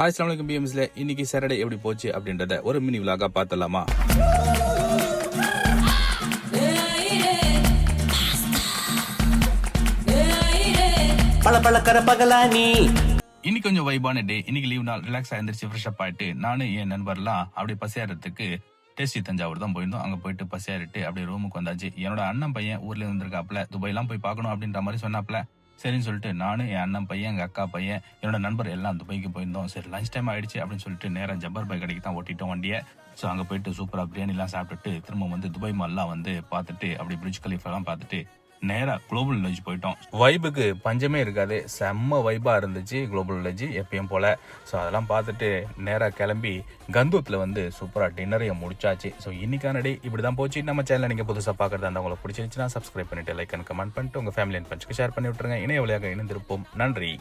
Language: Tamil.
அஸ்ஸலாமு அலைக்கும் பிஎம்ஸ்ல இன்னைக்கு சாட்டர்டே எப்படி போச்சு அப்படின்றத ஒரு மினி விலாகா பார்த்தலாமா? இன்னைக்கு கொஞ்சம் வைபான டே. இன்னைக்கு லீவ் நாள். ரிலாக்ஸ் ஆயிருந்துச்சு, ஃப்ரெஷ் அப் ஆயிட்டு நானும் என் நண்பர்லாம் அப்படியே பசியாறதுக்கு டேஸ்டி தஞ்சாவூர் தான் போயிருந்தோம். அங்க போயிட்டு பசியாரிட்டு அப்படியே ரூமுக்கு வந்தாச்சு. என்னோட அண்ணன் பையன் ஊர்ல இருந்திருக்காப்ல, துபாய்லாம் போய் பார்க்கணும் அப்படின்ற மாதிரி சொன்னாப்ல. சரின்னு சொல்லிட்டு நானும் என் அண்ணன் பையன், எங்க அக்கா பையன், என்னோட நண்பர் எல்லாம் துபாய்க்கு போயிருந்தோம். சரி லஞ்ச் டைம் ஆயிடுச்சு அப்படின்னு சொல்லிட்டு நேரம் ஜப்பர் பாய் கடைக்கு தான் ஓட்டிட்டோம் வண்டியை. ஸோ அங்கே போயிட்டு சூப்பரா பிரியாணி எல்லாம் சாப்பிட்டுட்டு திரும்ப வந்து துபாய் மால்லாம் வந்து பார்த்துட்டு அப்படி பிரிட்ஜ் கலீஃபெல்லாம் பார்த்துட்டு நேரா குளோபல் வில்லேஜ் போயிட்டோம். வைபுக்கு பஞ்சமே இருக்காது, செம்ம வைபா இருந்துச்சு குளோபல் வில்லேஜ் எப்பயும் போல. ஸோ அதெல்லாம் பார்த்துட்டு நேரா கிளம்பி கந்தூத்தில் வந்து சூப்பரா டின்னரையும் முடிச்சாச்சு. ஸோ இன்னைக்கான டே இப்படிதான் போச்சு. நம்ம சேனலை நீங்க புதுசாக பார்க்கறதா இருந்தால் உங்களுக்கு பிடிச்சிருந்துச்சுன்னா சப்ஸ்கிரைப் பண்ணிட்டு லைக் அண்ட் கமெண்ட் பண்ணிட்டு உங்க ஃபேமிலி அண்ட் ஃப்ரெண்ட்ஸ்க்கு ஷேர் பண்ணி விட்டுருங்க. இணைய வழியாக இணைந்திருப்போம். நன்றி.